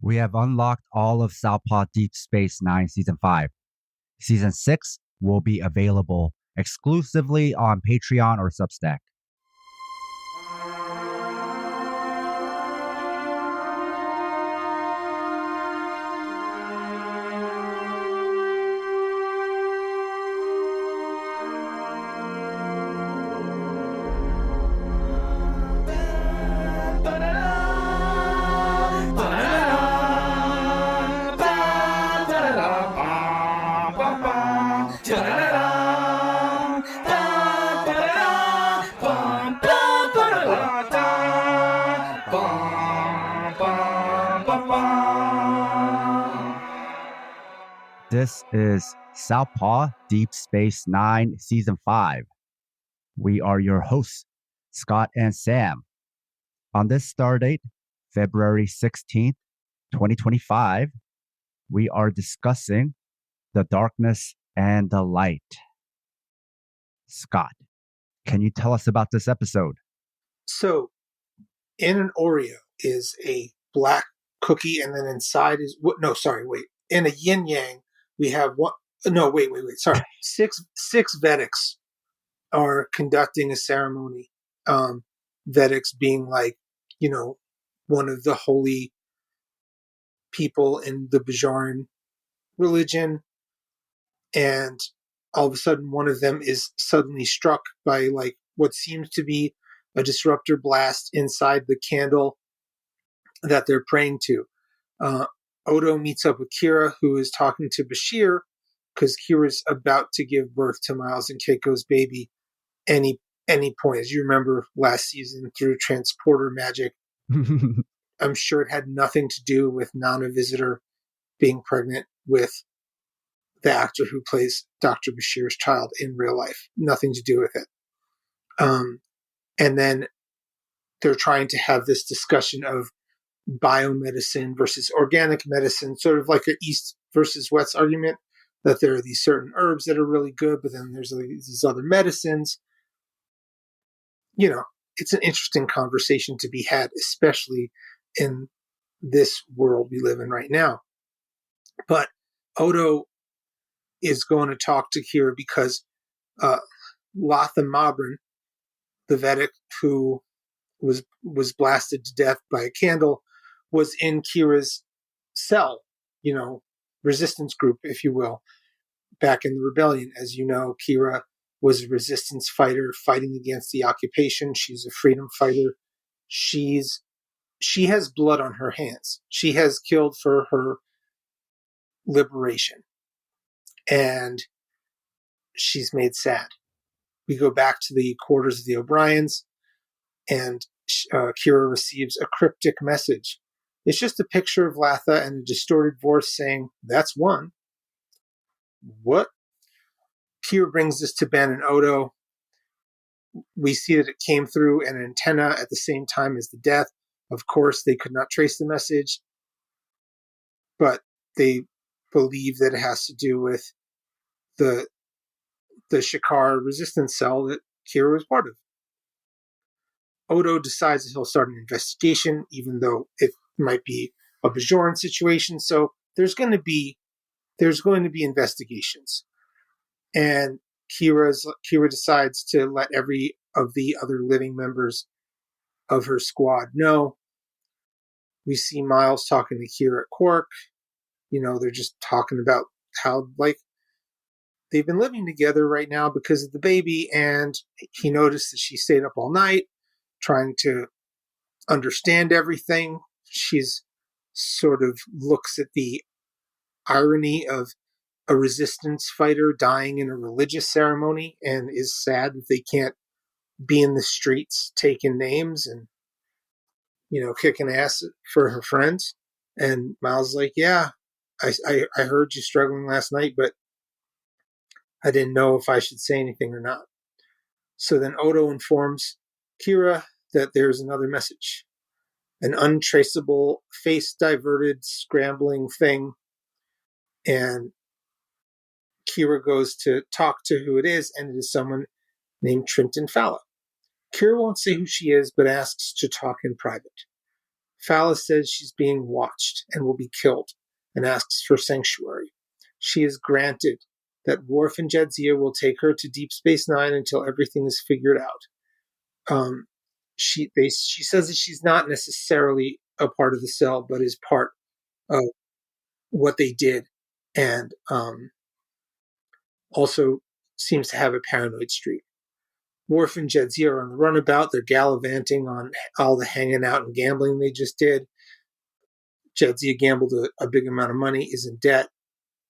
We have unlocked all of Southpaw Deep Space 9 Season 5. Season 6 will be available exclusively on Patreon or Substack. This is Southpaw Deep Space 9 Season 5. We are your hosts, Scott and Sam. On this stardate, February 16th, 2025, we are discussing the darkness and the light. Scott, can you tell us about this episode? So, in an Oreo is a black cookie, and then inside is in a yin yang we have one. No, wait. Sorry, six Vedics are conducting a ceremony. Vedics being one of the holy people in the Bajoran religion, and all of a sudden one of them is suddenly struck by what seems to be a disruptor blast inside the candle that they're praying to. Odo meets up with Kira, who is talking to Bashir, because Kira's about to give birth to Miles and Keiko's baby any point. As you remember last season, through transporter magic, I'm sure it had nothing to do with Nana Visitor being pregnant with the actor who plays Dr. Bashir's child in real life. Nothing to do with it. And then they're trying to have this discussion of biomedicine versus organic medicine, sort of like an East versus West argument, that there are these certain herbs that are really good, but then there's these other medicines. It's an interesting conversation to be had, especially in this world we live in right now. But Odo is going to talk to Kira because Latha Mabrin, the Vedic who was blasted to death by a candle, was in Kira's cell, resistance group, if you will, back in the rebellion. As you know, Kira was a resistance fighter fighting against the occupation. She's a freedom fighter. She has blood on her hands. She has killed for her liberation. And she's made sad. We go back to the quarters of the O'Briens, and Kira receives a cryptic message. It's just a picture of Latha and a distorted voice saying, "That's one." What? Kira brings this to Ben and Odo. We see that it came through an antenna at the same time as the death. Of course, they could not trace the message, but they believe that it has to do with the Shakar resistance cell that Kira was part of. Odo decides that he'll start an investigation, even though it might be a Bajoran situation. So there's going to be investigations, and Kira decides to let every of the other living members of her squad know. We see Miles talking to Kira at Quark. They're just talking about how they've been living together right now because of the baby, and he noticed that she stayed up all night trying to understand everything. She's sort of looks at the irony of a resistance fighter dying in a religious ceremony and is sad that they can't be in the streets taking names and, kicking ass for her friends. And Miles is like, yeah, I heard you struggling last night, but I didn't know if I should say anything or not. So then Odo informs Kira that there's another message. An untraceable, face-diverted, scrambling thing. And Kira goes to talk to who it is, and it is someone named Trenton Falla. Kira won't say who she is, but asks to talk in private. Phala says she's being watched and will be killed and asks for sanctuary. She is granted that Worf and Jadzia will take her to Deep Space Nine until everything is figured out. She says that she's not necessarily a part of the cell, but is part of what they did, and also seems to have a paranoid streak. Worf and Jadzia are on the runabout. They're gallivanting on all the hanging out and gambling they just did. Jadzia gambled a big amount of money, is in debt.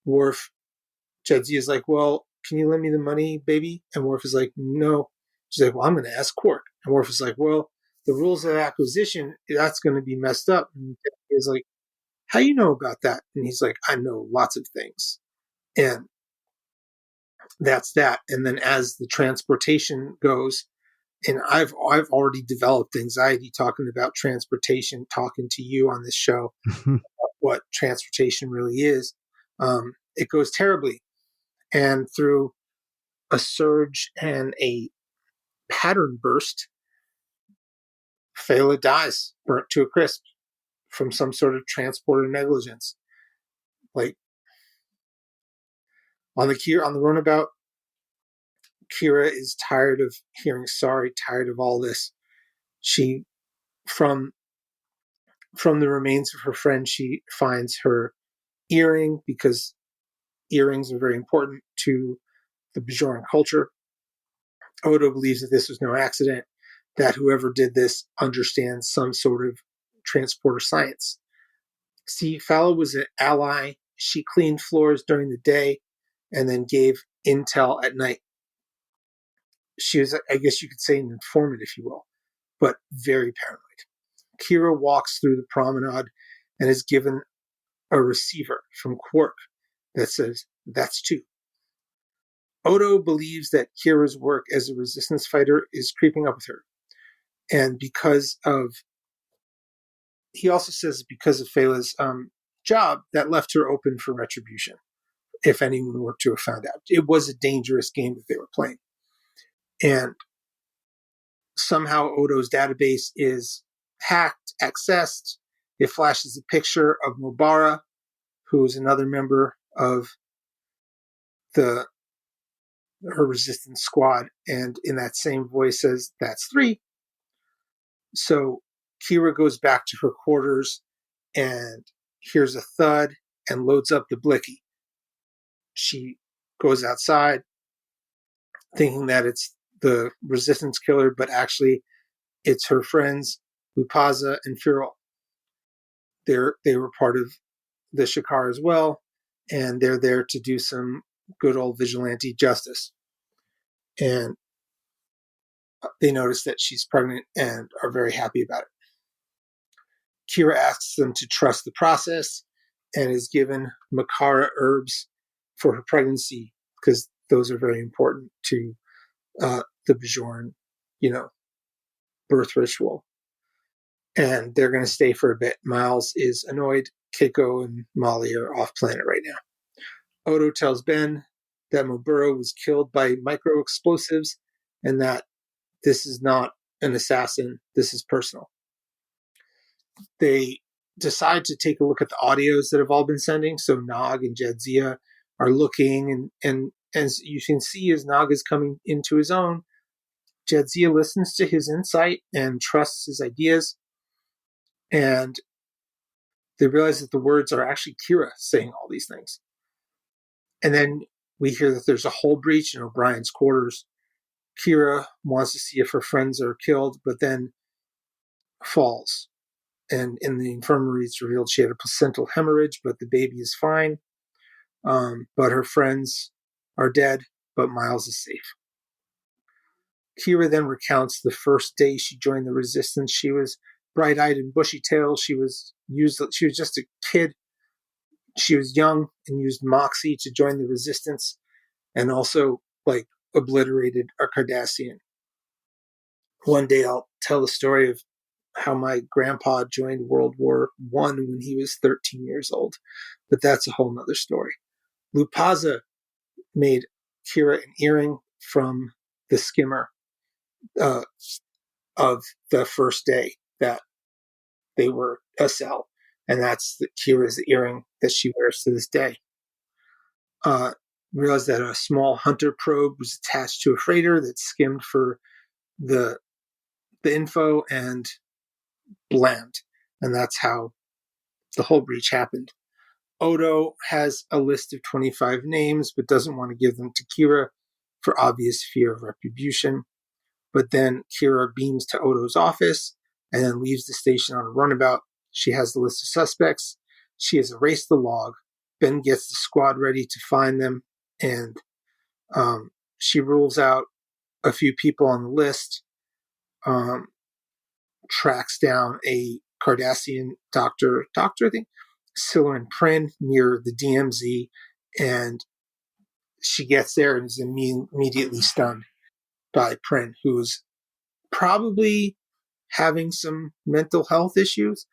Jadzia's like, well, can you lend me the money, baby? And Worf is like, no. She's like, well, I'm going to ask Quark. And Worf is like, well, the rules of acquisition, that's going to be messed up. And Jadzia's like, how you know about that? And he's like, I know lots of things. And that's that. And then as the transportation goes, and I've already developed anxiety talking about transportation, talking to you on this show, what transportation really is. It goes terribly. And through a surge and a pattern burst, Phala dies, burnt to a crisp from some sort of transporter negligence. Like on the runabout, Kira is tired of hearing sorry, tired of all this. She, from the remains of her friend, she finds her earring, because earrings are very important to the Bajoran culture. Odo believes that this was no accident, that whoever did this understands some sort of transporter science. See, Phala was an ally. She cleaned floors during the day and then gave intel at night. She was, I guess you could say, an informant, if you will, but very paranoid. Kira walks through the promenade and is given a receiver from Quark that says, that's two. Odo believes that Kira's work as a resistance fighter is creeping up with her. And he also says because of Phala's job, that left her open for retribution, if anyone were to have found out. It was a dangerous game that they were playing. And somehow Odo's database is hacked, accessed. It flashes a picture of Mubara, who is another member of her resistance squad, and in that same voice says, that's three. So Kira goes back to her quarters and hears a thud and loads up the blicky. She goes outside thinking that it's the resistance killer, but actually it's her friends Lupaza and Furl. They were part of the Shakar as well, and they're there to do some good old vigilante justice. And they notice that she's pregnant and are very happy about it. Kira asks them to trust the process and is given Makara herbs for her pregnancy, because those are very important to the Bajoran, birth ritual. And they're going to stay for a bit. Miles is annoyed. Keiko and Molly are off planet right now. Odo tells Ben that Mubara was killed by micro explosives and that this is not an assassin. This is personal. They decide to take a look at the audios that have all been sending. So Nog and Jadzia are looking, and as you can see, as Nog is coming into his own, Jadzia listens to his insight and trusts his ideas. And they realize that the words are actually Kira saying all these things. And then we hear that there's a hull breach in O'Brien's quarters. Kira wants to see if her friends are killed, but then falls. And in the infirmary, it's revealed she had a placental hemorrhage, but the baby is fine. But her friends are dead, but Miles is safe. Kira then recounts the first day she joined the resistance. She was bright-eyed and bushy-tailed. She was just a kid. She was young and used Moxie to join the resistance, and also obliterated a Cardassian. One day I'll tell the story of how my grandpa joined World War I when he was 13 years old, but that's a whole nother story. Lupaza made Kira an earring from the skimmer of the first day that they were a cell. And that's Kira's earring that she wears to this day. Realized that a small hunter probe was attached to a freighter that skimmed for the info and bland. And that's how the whole breach happened. Odo has a list of 25 names, but doesn't want to give them to Kira for obvious fear of retribution. But then Kira beams to Odo's office and then leaves the station on a runabout. She has the list of suspects. She has erased the log. Ben gets the squad ready to find them, and she rules out a few people on the list, tracks down a Cardassian doctor, I think, Silan Prin, near the DMZ, and she gets there and is immediately stunned by Prin, who's probably having some mental health issues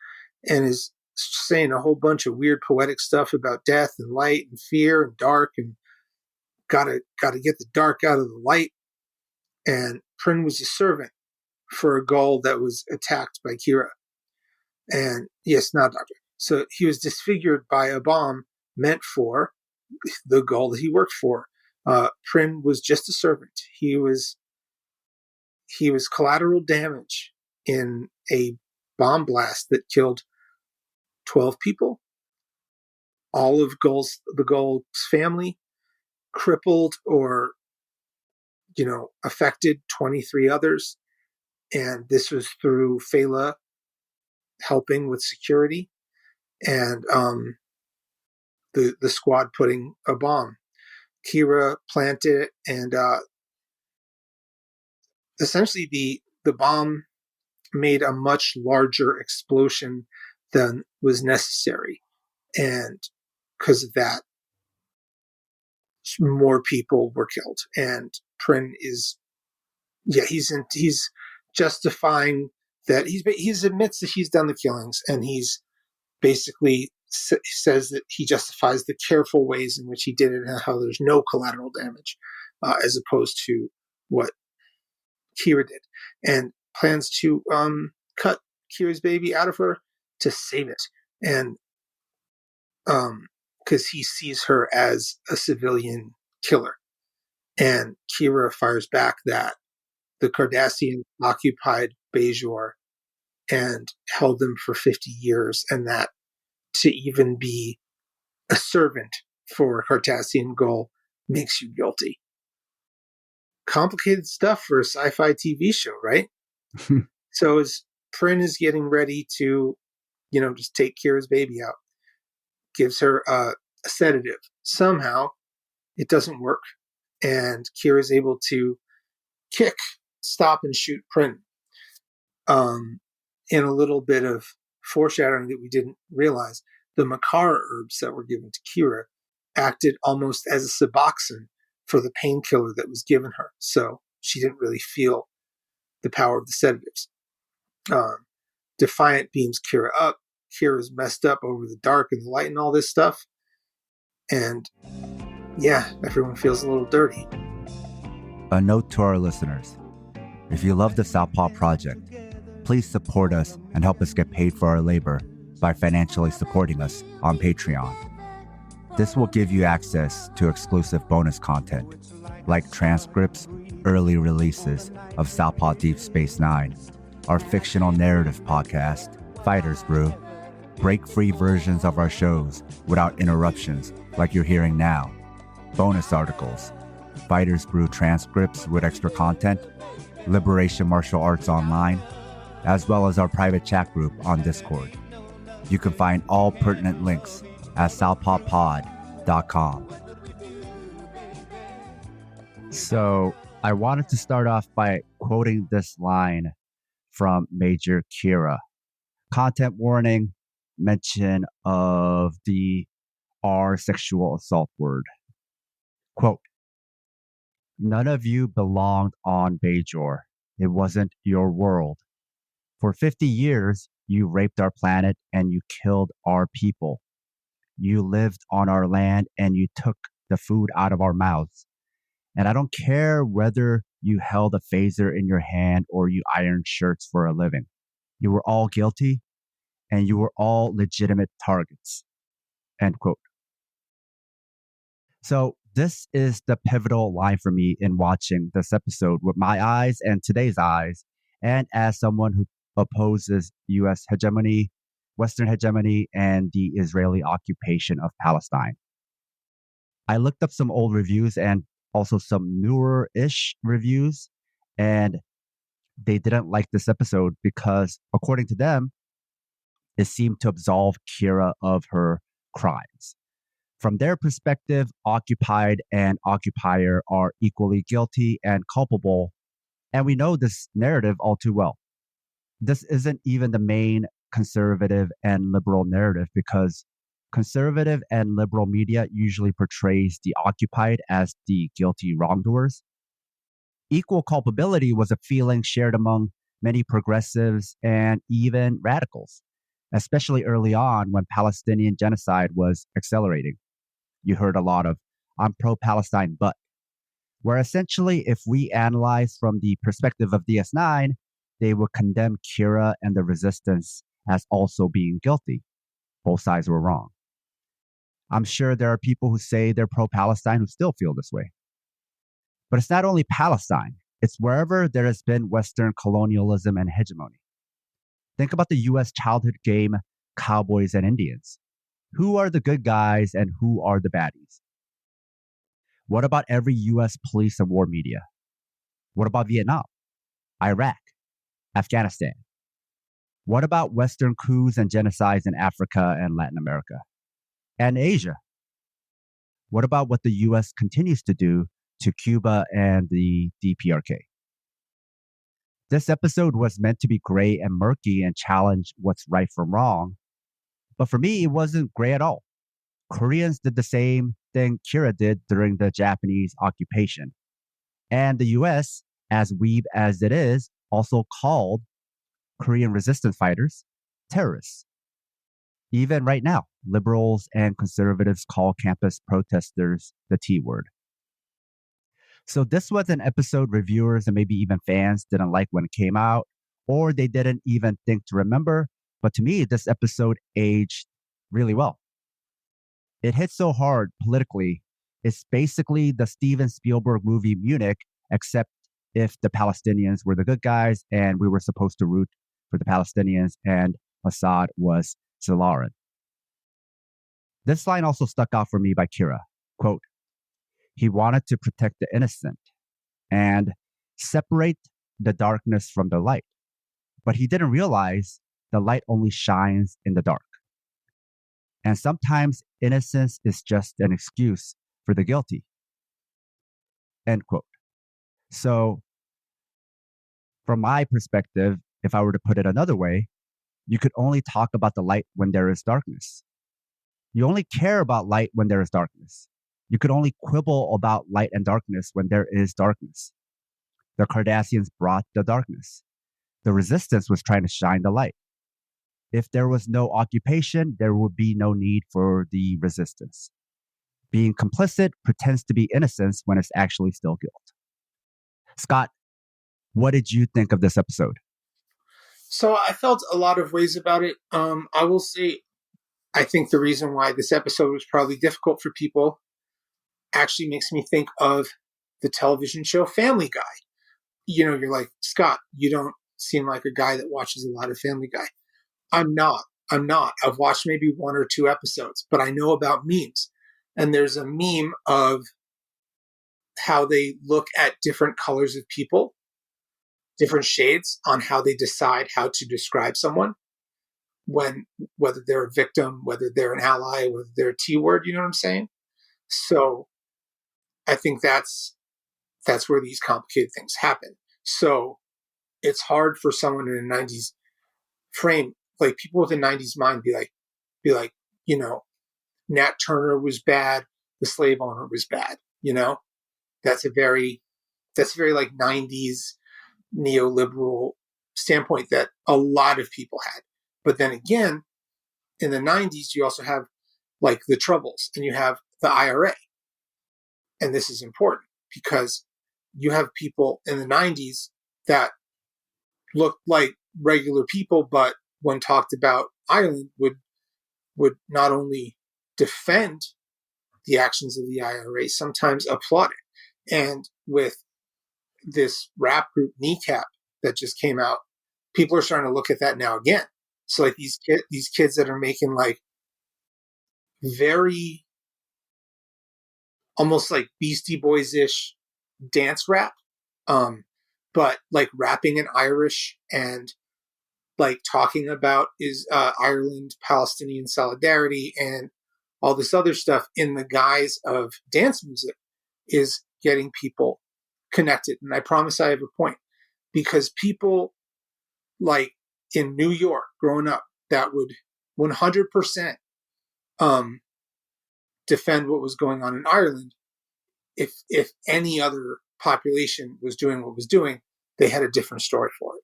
and is saying a whole bunch of weird poetic stuff about death and light and fear and dark and gotta get the dark out of the light. And Prin was a servant for a Gull that was attacked by Kira. And yes, not doctor. So he was disfigured by a bomb meant for the Gull that he worked for. Prin was just a servant. He was collateral damage in a bomb blast that killed 12 people. All of the Gull's family, crippled or, affected 23 others. And this was through Fela helping with security and the squad putting a bomb. Kira planted it, and essentially the bomb made a much larger explosion than was necessary. And because of that, more people were killed. And Prin is, he's justifying that he admits that he's done the killings, and he's basically says that he justifies the careful ways in which he did it and how there's no collateral damage, as opposed to what Kira did, and plans to cut Kira's baby out of her to save it, and because he sees her as a civilian killer. And Kira fires back that the Cardassian occupied Bajor and held them for 50 years, and that to even be a servant for a Cardassian Gull makes you guilty. Complicated stuff for a sci-fi TV show, right? So as Prin is getting ready to, just take Kira's baby out, gives her a sedative. Somehow it doesn't work, and Kira is able to kick, stop, and shoot Prin. In a little bit of foreshadowing that we didn't realize, the Makara herbs that were given to Kira acted almost as a Suboxone for the painkiller that was given her. So she didn't really feel the power of the sedatives. Defiant beams Kira up. Kira's messed up over the dark and the light and all this stuff. And everyone feels a little dirty. A note to our listeners. If you love the Southpaw Project, please support us and help us get paid for our labor by financially supporting us on Patreon. This will give you access to exclusive bonus content, like transcripts, early releases of Southpaw Deep Space Nine, our fictional narrative podcast, Fighters Brew, break-free versions of our shows without interruptions like you're hearing now, bonus articles, Fighters Brew transcripts with extra content, Liberation Martial Arts Online, as well as our private chat group on Discord. You can find all pertinent links at southpawpod.com. So I wanted to start off by quoting this line from Major Kira. Content warning, mention of the R sexual assault word. Quote, "None of you belonged on Bajor. It wasn't your world. For 50 years, you raped our planet and you killed our people. You lived on our land and you took the food out of our mouths. And I don't care whether you held a phaser in your hand or you ironed shirts for a living. You were all guilty, and you were all legitimate targets. End quote. So this is the pivotal line for me in watching this episode with my eyes and today's eyes, and as someone who opposes U.S. hegemony, Western hegemony, and the Israeli occupation of Palestine. I looked up some old reviews and also some newer-ish reviews, and they didn't like this episode because, according to them, it seemed to absolve Kira of her crimes. From their perspective, occupied and occupier are equally guilty and culpable, and we know this narrative all too well. This isn't even the main conservative and liberal narrative because conservative and liberal media usually portrays the occupied as the guilty wrongdoers. Equal culpability was a feeling shared among many progressives and even radicals, especially early on when Palestinian genocide was accelerating. You heard a lot of, I'm pro-Palestine, but, where essentially if we analyze from the perspective of DS9, they would condemn Kira and the resistance as also being guilty. Both sides were wrong. I'm sure there are people who say they're pro-Palestine who still feel this way. But it's not only Palestine, it's wherever there has been Western colonialism and hegemony. Think about the US childhood game Cowboys and Indians. Who are the good guys and who are the baddies? What about every US police and war media? What about Vietnam, Iraq, Afghanistan? What about Western coups and genocides in Africa and Latin America? And Asia? What about what the US continues to do to Cuba and the DPRK? This episode was meant to be gray and murky and challenge what's right from wrong. But for me, it wasn't gray at all. Koreans did the same thing Kira did during the Japanese occupation. And the US, as weeb as it is, also called Korean resistance fighters terrorists. Even right now, liberals and conservatives call campus protesters the T word. So this was an episode reviewers and maybe even fans didn't like when it came out, or they didn't even think to remember. But to me, this episode aged really well. It hit so hard politically. It's basically the Steven Spielberg movie Munich, except if the Palestinians were the good guys and we were supposed to root for the Palestinians and Assad was Zilaran. This line also stuck out for me by Kira. Quote, he wanted to protect the innocent and separate the darkness from the light. But he didn't realize the light only shines in the dark. And sometimes innocence is just an excuse for the guilty. End quote. So, from my perspective, if I were to put it another way, you could only talk about the light when there is darkness. You only care about light when there is darkness. You could only quibble about light and darkness when there is darkness. The Cardassians brought the darkness. The resistance was trying to shine the light. If there was no occupation, there would be no need for the resistance. Being complicit pretends to be innocence when it's actually still guilt. Scott, what did you think of this episode? So I felt a lot of ways about it. I will say, I think the reason why this episode was probably difficult for people actually makes me think of the television show Family Guy. You know, you're like, Scott, you don't seem like a guy that watches a lot of Family Guy. I'm not. I've watched maybe one or two episodes, but I know about memes. And there's a meme of how they look at different colors of people, different shades on how they decide how to describe someone, whether they're a victim, whether they're an ally, whether they're a T word, you know what I'm saying? So I think that's where these complicated things happen. So it's hard for someone in a 90s frame, like people with a 90s mind be like, you know, Nat Turner was bad, the slave owner was bad, you know? That's a very like 90s neoliberal standpoint that a lot of people had. But then again, in the 90s, you also have like the Troubles and you have the IRA. And this is important because you have people in the 90s that looked like regular people, but when talked about Ireland would not only defend the actions of the IRA, sometimes applaud it. And with this rap group Kneecap that just came out, people are starting to look at that now again. So like these kids that are making like very almost like Beastie Boys-ish dance rap, but like rapping in Irish and like talking about is Ireland, Palestinian solidarity, and all this other stuff in the guise of dance music is getting people connected. And I promise I have a point, because people like in New York growing up that would 100% defend what was going on in Ireland. If any other population was doing what was doing, they had a different story for it.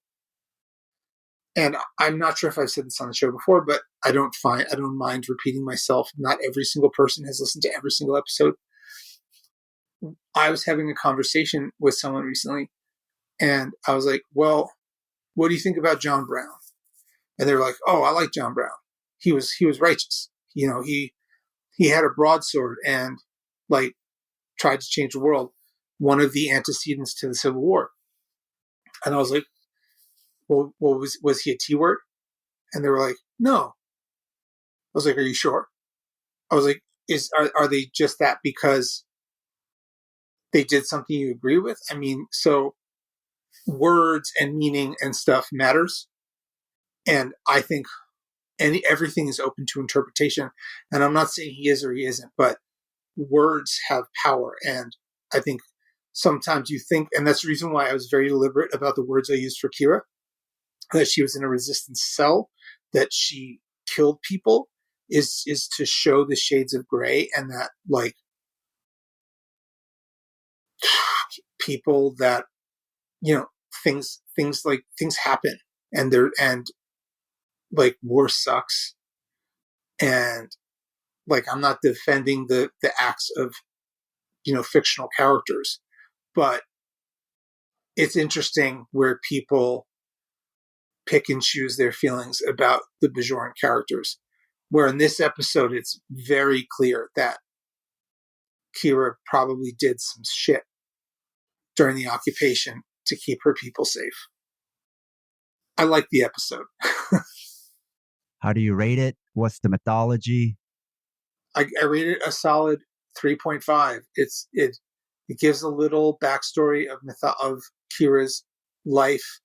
And I'm not sure if I've said this on the show before, but I don't mind repeating myself. Not every single person has listened to every single episode. I was having a conversation with someone recently, and I was like, well, what do you think about John Brown? And they were like, oh, I like John Brown. He was righteous. You know, he had a broadsword and like tried to change the world. One of the antecedents to the Civil War. And I was like, well, was he a T-word? And they were like, no. I was like, are you sure? I was like, are they just that because they did something you agree with? I mean, so words and meaning and stuff matters. And I think everything is open to interpretation. And I'm not saying he is or he isn't, but words have power. And I think sometimes you think, and that's the reason why I was very deliberate about the words I used for Kira, that she was in a resistance cell, that she killed people, is to show the shades of gray, and that like people that, you know, things happen, and like war sucks, and like I'm not defending the acts of, you know, fictional characters, but it's interesting where people pick and choose their feelings about the Bajoran characters, where in this episode it's very clear that Kira probably did some shit during the occupation to keep her people safe. I like the episode. How do you rate it? What's the mythology? I rate it a solid 3.5. It gives a little backstory of Kira's life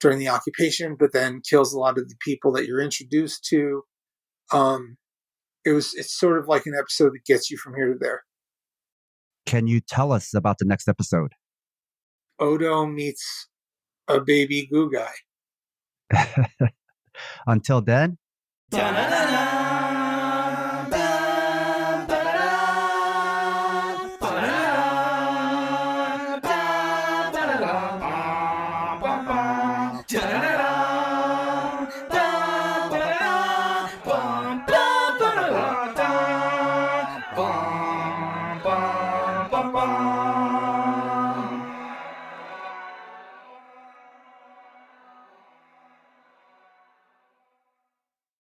during the occupation, but then kills a lot of the people that you're introduced to. It's sort of like an episode that gets you from here to there. Can you tell us about the next episode? Odo meets a baby goo guy. Until then. Ta-da-da-da.